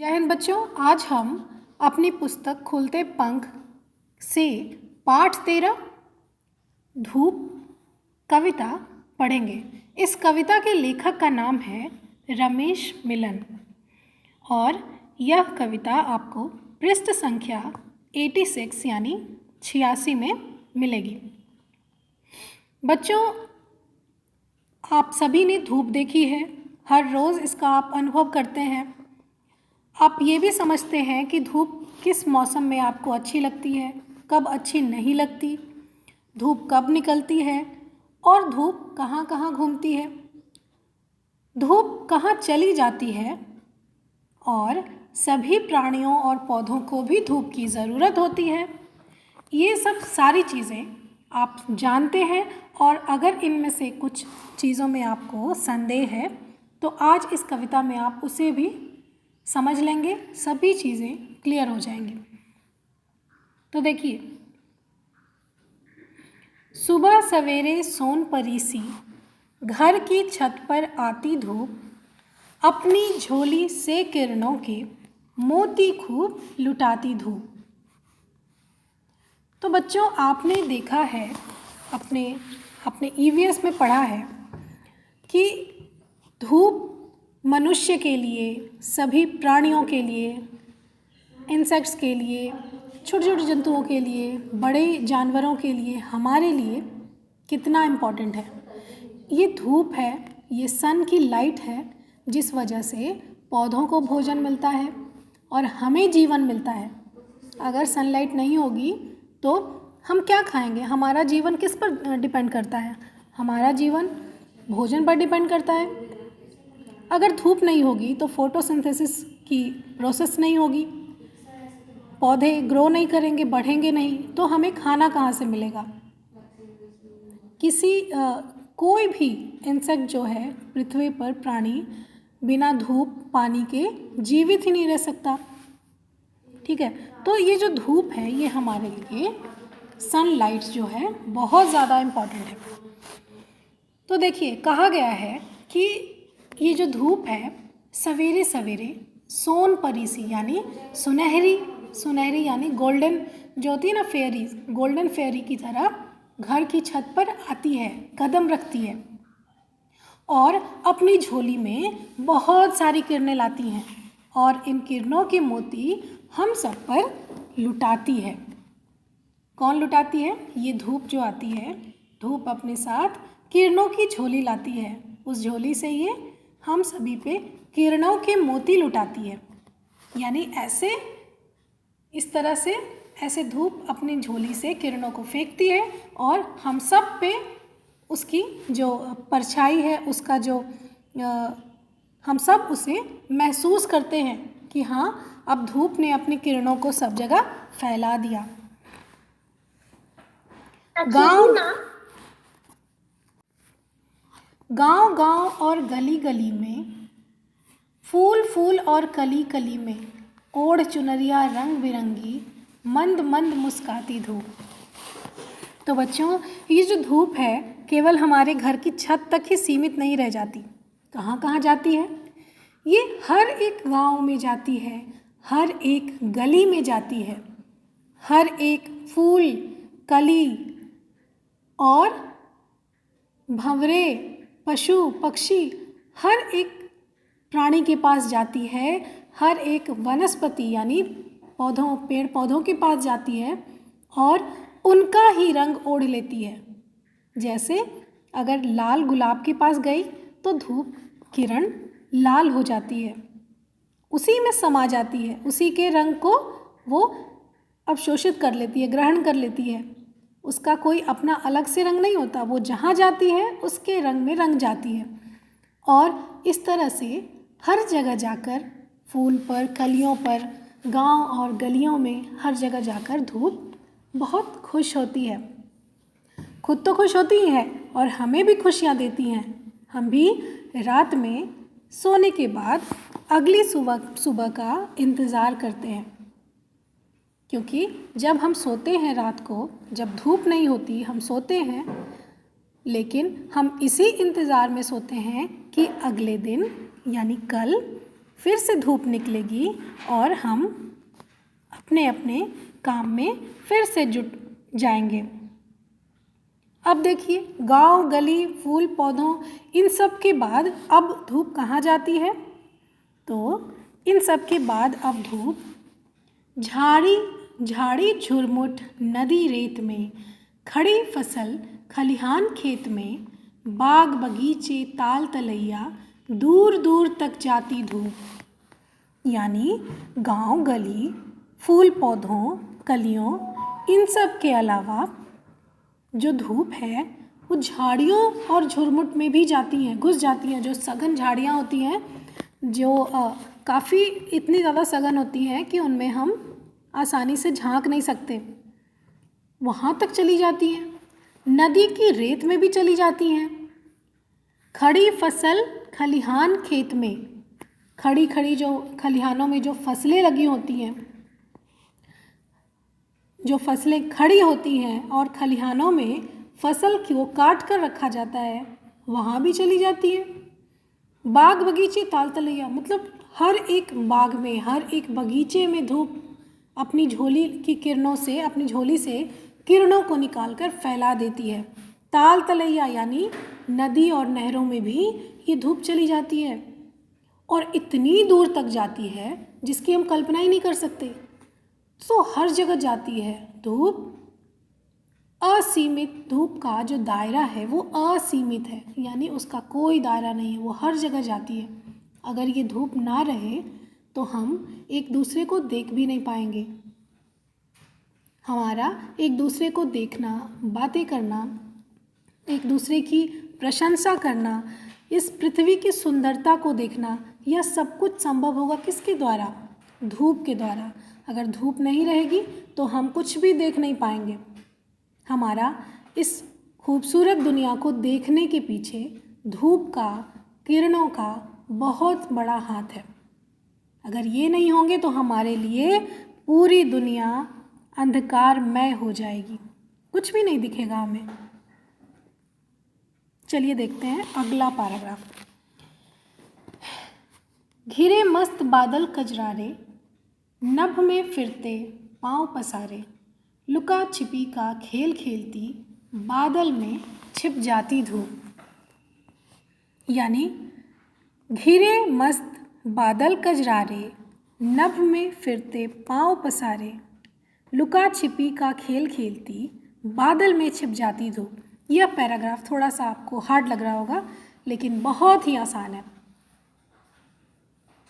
जय हिंद बच्चों। आज हम अपनी पुस्तक खुलते पंख से पाठ 13 धूप कविता पढ़ेंगे। इस कविता के लेखक का नाम है रमेश मिलन और यह कविता आपको पृष्ठ संख्या 86 यानी 86 में मिलेगी। बच्चों, आप सभी ने धूप देखी है, हर रोज़ इसका आप अनुभव करते हैं। आप ये भी समझते हैं कि धूप किस मौसम में आपको अच्छी लगती है, कब अच्छी नहीं लगती, धूप कब निकलती है और धूप कहाँ कहाँ घूमती है, धूप कहाँ चली जाती है और सभी प्राणियों और पौधों को भी धूप की ज़रूरत होती है। ये सब सारी चीज़ें आप जानते हैं और अगर इनमें से कुछ चीज़ों में आपको संदेह है तो आज इस कविता में आप उसे भी समझ लेंगे, सभी चीज़ें क्लियर हो जाएंगी। तो देखिए, सुबह सवेरे सोन परी सी घर की छत पर आती धूप, अपनी झोली से किरणों के मोती खूब लुटाती धूप। तो बच्चों, आपने देखा है, अपने ईवीएस में पढ़ा है कि धूप मनुष्य के लिए, सभी प्राणियों के लिए, इंसेक्ट्स के लिए, छोटे छोटे जंतुओं के लिए, बड़े जानवरों के लिए, हमारे लिए कितना इम्पोर्टेंट है। ये धूप है, ये सन की लाइट है, जिस वजह से पौधों को भोजन मिलता है और हमें जीवन मिलता है। अगर सनलाइट नहीं होगी तो हम क्या खाएंगे? हमारा जीवन किस पर डिपेंड करता है? हमारा जीवन भोजन पर डिपेंड करता है। अगर धूप नहीं होगी तो फोटोसिंथेसिस की प्रोसेस नहीं होगी, पौधे ग्रो नहीं करेंगे, बढ़ेंगे नहीं, तो हमें खाना कहाँ से मिलेगा? कोई भी इंसेक्ट जो है पृथ्वी पर प्राणी बिना धूप पानी के जीवित ही नहीं रह सकता। ठीक है, तो ये जो धूप है ये हमारे लिए सनलाइट जो है बहुत ज़्यादा इम्पॉर्टेंट है। तो देखिए, कहा गया है कि ये जो धूप है सवेरे सवेरे सोन परी सी यानी सुनहरी यानी गोल्डन जो होती है ना, फेयरी, गोल्डन फेयरी की तरह घर की छत पर आती है, कदम रखती है और अपनी झोली में बहुत सारी किरणें लाती हैं और इन किरणों के मोती हम सब पर लुटाती है। कौन लुटाती है? ये धूप जो आती है, धूप अपने साथ किरणों की झोली लाती है, उस झोली से ये हम सभी पे किरणों के मोती लुटाती है। यानी इस तरह से ऐसे धूप अपनी झोली से किरणों को फेंकती है और हम सब पे उसकी जो परछाई है, उसका जो हम सब उसे महसूस करते हैं कि हाँ, अब धूप ने अपनी किरणों को सब जगह फैला दिया। गांव और गली गली में, फूल फूल और कली कली में, ओढ़ चुनरिया रंग बिरंगी, मंद मंद मुस्काती धूप। तो बच्चों, ये जो धूप है केवल हमारे घर की छत तक ही सीमित नहीं रह जाती। कहाँ कहाँ जाती है? ये हर एक गांव में जाती है, हर एक गली में जाती है, हर एक फूल, कली और भंवरे, पशु पक्षी, हर एक प्राणी के पास जाती है, हर एक वनस्पति यानी पौधों, पेड़ पौधों के पास जाती है और उनका ही रंग ओढ़ लेती है। जैसे अगर लाल गुलाब के पास गई तो धूप किरण लाल हो जाती है, उसी में समा जाती है, उसी के रंग को वो अवशोषित कर लेती है, ग्रहण कर लेती है। उसका कोई अपना अलग से रंग नहीं होता, वो जहाँ जाती है उसके रंग में रंग जाती है। और इस तरह से हर जगह जाकर, फूल पर, कलियों पर, गांव और गलियों में हर जगह जाकर धूप बहुत खुश होती है। खुद तो खुश होती ही है और हमें भी खुशियाँ देती हैं। हम भी रात में सोने के बाद अगली सुबह का इंतज़ार करते हैं, क्योंकि जब हम सोते हैं रात को, जब धूप नहीं होती हम सोते हैं, लेकिन हम इसी इंतज़ार में सोते हैं कि अगले दिन यानी कल फिर से धूप निकलेगी और हम अपने अपने काम में फिर से जुट जाएंगे। अब देखिए, गांव, गली, फूल, पौधों, इन सब के बाद अब धूप कहाँ जाती है? तो इन सब के बाद अब धूप झाड़ी झुरमुट नदी रेत में, खड़ी फसल खलिहान खेत में, बाग बगीचे ताल तलैया, दूर दूर तक जाती धूप। यानी गांव, गली, फूल, पौधों, कलियों, इन सब के अलावा जो धूप है वो झाड़ियों और झुरमुट में भी जाती हैं, घुस जाती हैं। जो सघन झाड़ियाँ होती हैं, जो काफ़ी इतनी ज़्यादा सघन होती हैं कि उनमें हम आसानी से झांक नहीं सकते, वहाँ तक चली जाती हैं। नदी की रेत में भी चली जाती हैं। खड़ी फसल खलिहान खेत में, खड़ी जो खलिहानों में जो फसलें लगी होती हैं, जो फसलें खड़ी होती हैं और खलिहानों में फसल को काट कर रखा जाता है, वहाँ भी चली जाती है। बाग बगीचे ताल तलैया, मतलब हर एक बाग में, हर एक बगीचे में धूप अपनी झोली की किरणों से, अपनी झोली से किरणों को निकालकर फैला देती है। ताल तलैया यानी नदी और नहरों में भी ये धूप चली जाती है और इतनी दूर तक जाती है जिसकी हम कल्पना ही नहीं कर सकते। तो हर जगह जाती है धूप। असीमित धूप का जो दायरा है वो असीमित है, यानी उसका कोई दायरा नहीं है, वो हर जगह जाती है। अगर ये धूप ना रहे तो हम एक दूसरे को देख भी नहीं पाएंगे। हमारा एक दूसरे को देखना, बातें करना, एक दूसरे की प्रशंसा करना, इस पृथ्वी की सुंदरता को देखना, यह सब कुछ संभव होगा किसके द्वारा? धूप के द्वारा। अगर धूप नहीं रहेगी तो हम कुछ भी देख नहीं पाएंगे। हमारा इस खूबसूरत दुनिया को देखने के पीछे धूप का, किरणों का बहुत बड़ा हाथ है। अगर ये नहीं होंगे तो हमारे लिए पूरी दुनिया अंधकारमय हो जाएगी, कुछ भी नहीं दिखेगा हमें। चलिए देखते हैं अगला पैराग्राफ। घिरे मस्त बादल कजरारे, नभ में फिरते पाँव पसारे, लुका छिपी का खेल खेलती, बादल में छिप जाती धूप। यानी घिरे मस्त बादल कजरारे, नभ में फिरते पाँव पसारे, लुका छिपी का खेल खेलती, बादल में छिप जाती धूप। यह पैराग्राफ थोड़ा सा आपको हार्ड लग रहा होगा, लेकिन बहुत ही आसान है।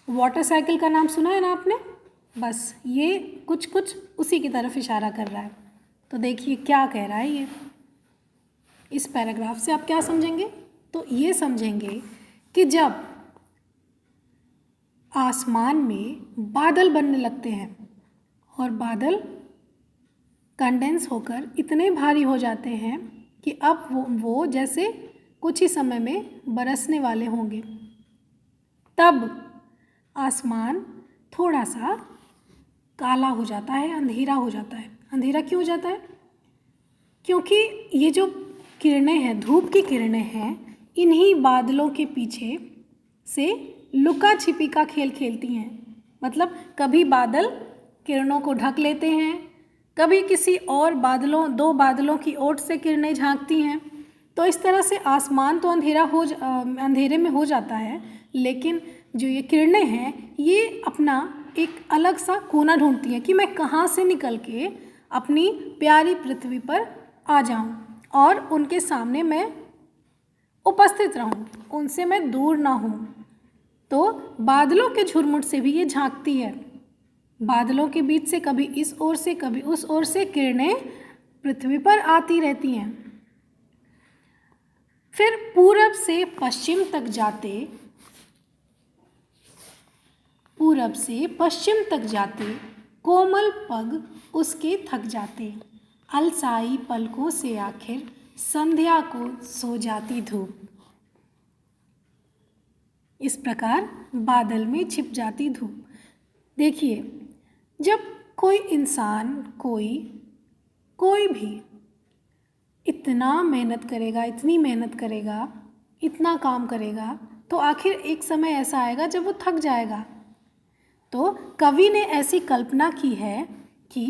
वाटर साइकिल का नाम सुना है ना आपने? बस ये कुछ कुछ उसी की तरफ इशारा कर रहा है। तो देखिए क्या कह रहा है ये। इस पैराग्राफ से आप क्या समझेंगे? तो ये समझेंगे कि जब आसमान में बादल बनने लगते हैं और बादल कंडेंस होकर इतने भारी हो जाते हैं कि अब वो जैसे कुछ ही समय में बरसने वाले होंगे, तब आसमान थोड़ा सा काला हो जाता है, अंधेरा हो जाता है। अंधेरा क्यों हो जाता है? क्योंकि ये जो किरणें हैं, धूप की किरणें हैं, इन्हीं बादलों के पीछे से लुका छिपी का खेल खेलती हैं। मतलब कभी बादल किरणों को ढक लेते हैं, कभी किसी और दो बादलों की ओट से किरणें झांकती हैं। तो इस तरह से आसमान तो अंधेरे में हो जाता है, लेकिन जो ये किरणें हैं ये अपना एक अलग सा कोना ढूंढती हैं कि मैं कहाँ से निकल के अपनी प्यारी पृथ्वी पर आ जाऊं और उनके सामने मैं उपस्थित रहूं, उनसे मैं दूर ना हूं। तो बादलों के झुरमुट से भी ये झांकती है। बादलों के बीच से कभी इस ओर से कभी उस ओर से किरणें पृथ्वी पर आती रहती हैं। फिर पूरब से पश्चिम तक जाते कोमल पग उसके थक जाते, अलसाई पलकों से आखिर संध्या को सो जाती धूप। इस प्रकार बादल में छिप जाती धूप। देखिए, जब कोई इंसान कोई भी इतना मेहनत करेगा, इतनी मेहनत करेगा, इतना काम करेगा, तो आखिर एक समय ऐसा आएगा जब वो थक जाएगा, तो कवि ने ऐसी कल्पना की है कि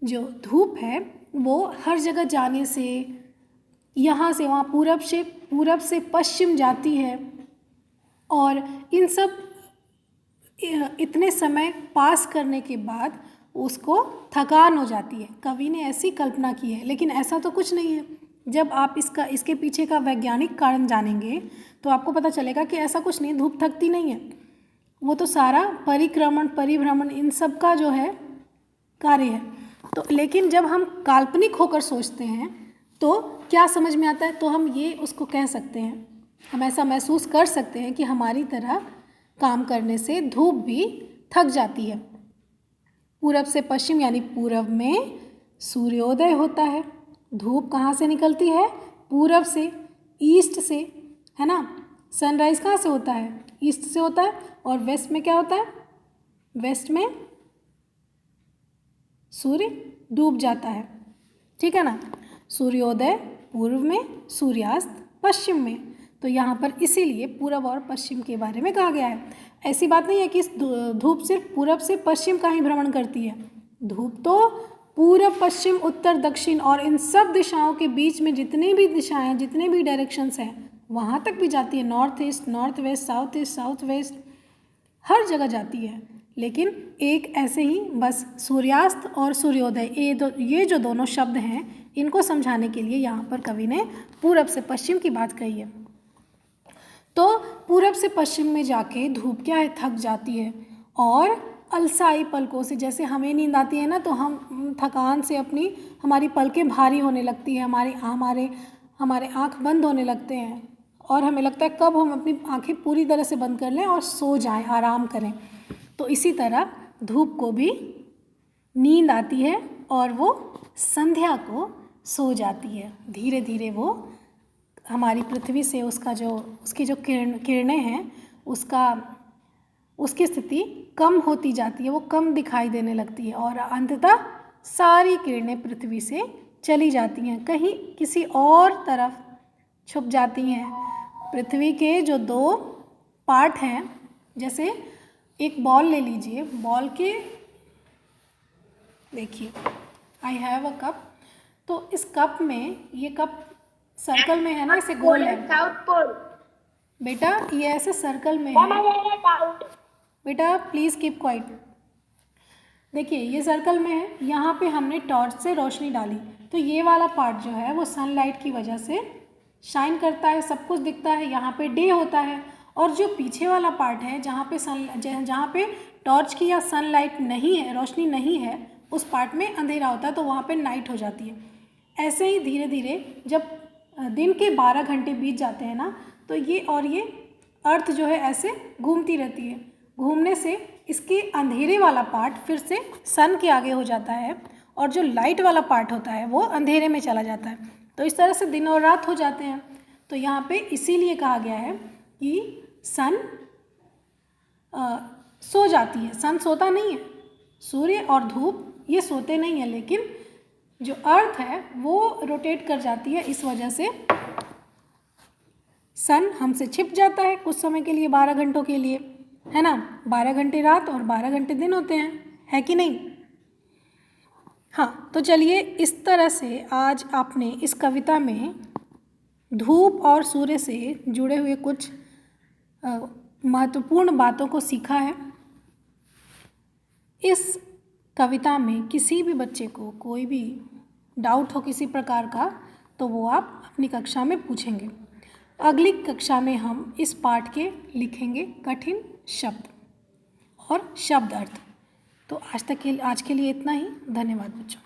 जो धूप है वो हर जगह जाने से, यहाँ से वहाँ, पूरब से पश्चिम जाती है और इन सब इतने समय पास करने के बाद उसको थकान हो जाती है। कवि ने ऐसी कल्पना की है, लेकिन ऐसा तो कुछ नहीं है। जब आप इसके पीछे का वैज्ञानिक कारण जानेंगे तो आपको पता चलेगा कि ऐसा कुछ नहीं, धूप थकती नहीं है। वो तो सारा परिभ्रमण इन सब का जो है कार्य है। तो लेकिन जब हम काल्पनिक होकर सोचते हैं तो क्या समझ में आता है, तो हम ये उसको कह सकते हैं, हम ऐसा महसूस कर सकते हैं कि हमारी तरह काम करने से धूप भी थक जाती है। पूरब से पश्चिम यानी पूरब में सूर्योदय होता है। धूप कहाँ से निकलती है? पूरब से, ईस्ट से, है ना। सनराइज़ कहाँ से होता है? ईस्ट से होता है। और वेस्ट में क्या होता है? वेस्ट में सूर्य डूब जाता है, ठीक है ना। सूर्योदय पूर्व में, सूर्यास्त पश्चिम में। तो यहाँ पर इसीलिए पूरब और पश्चिम के बारे में कहा गया है। ऐसी बात नहीं है कि धूप सिर्फ पूरब से पश्चिम का ही भ्रमण करती है। धूप तो पूरब, पश्चिम, उत्तर, दक्षिण और इन सब दिशाओं के बीच में जितनी भी दिशाएं, जितने भी डायरेक्शंस हैं वहाँ तक भी जाती है। North east, north west, south west, हर जगह जाती है। लेकिन एक ऐसे ही बस सूर्यास्त और सूर्योदय, ये जो दोनों शब्द हैं, इनको समझाने के लिए यहाँ पर कवि ने पूरब से पश्चिम की बात कही है। तो पूरब से पश्चिम में जाके धूप क्या है, थक जाती है और अलसाई पलकों से, जैसे हमें नींद आती है ना, तो हम थकान से हमारी पलकें भारी होने लगती है, हमारे आँख बंद होने लगते हैं और हमें लगता है कब हम अपनी आँखें पूरी तरह से बंद कर लें और सो जाएं, आराम करें। तो इसी तरह धूप को भी नींद आती है और वो संध्या को सो जाती है। धीरे धीरे वो हमारी पृथ्वी से उसकी जो किरणें हैं, उसकी स्थिति कम होती जाती है, वो कम दिखाई देने लगती है और अंततः सारी किरणें पृथ्वी से चली जाती हैं, कहीं किसी और तरफ छुप जाती हैं। पृथ्वी के जो दो पार्ट हैं, जैसे एक बॉल ले लीजिए, बॉल के देखिए, आई हैव अ कप, तो इस कप में, ये कप सर्कल में है ना, इसे गोल है बेटा, ये ऐसे सर्कल में है बेटा, प्लीज़ कीप क्वाइट। देखिए ये सर्कल में है, यहाँ पे हमने टॉर्च से रोशनी डाली, तो ये वाला पार्ट जो है वो सनलाइट की वजह से शाइन करता है, सब कुछ दिखता है, यहाँ पे डे होता है। और जो पीछे वाला पार्ट है, जहाँ पे टॉर्च की या सनलाइट नहीं है, रोशनी नहीं है, उस पार्ट में अंधेरा होता है, तो वहाँ पे नाइट हो जाती है। ऐसे ही धीरे धीरे जब दिन के 12 घंटे बीत जाते हैं ना, तो ये अर्थ जो है ऐसे घूमती रहती है। घूमने से इसके अंधेरे वाला पार्ट फिर से सन के आगे हो जाता है और जो लाइट वाला पार्ट होता है वो अंधेरे में चला जाता है। तो इस तरह से दिन और रात हो जाते हैं। तो यहाँ पे इसीलिए कहा गया है कि सन सो जाती है। सन सोता नहीं है, सूर्य और धूप ये सोते नहीं है, लेकिन जो अर्थ है वो रोटेट कर जाती है, इस वजह से सन हमसे छिप जाता है कुछ समय के लिए, 12 घंटों के लिए, है ना। 12 घंटे रात और 12 घंटे दिन होते हैं, है कि नहीं। हाँ, तो चलिए, इस तरह से आज आपने इस कविता में धूप और सूर्य से जुड़े हुए कुछ महत्वपूर्ण बातों को सीखा है। इस कविता में किसी भी बच्चे को कोई भी डाउट हो किसी प्रकार का, तो वो आप अपनी कक्षा में पूछेंगे। अगली कक्षा में हम इस पाठ के लिखेंगे कठिन शब्द और शब्द अर्थ। तो आज के लिए इतना ही। धन्यवाद बच्चों।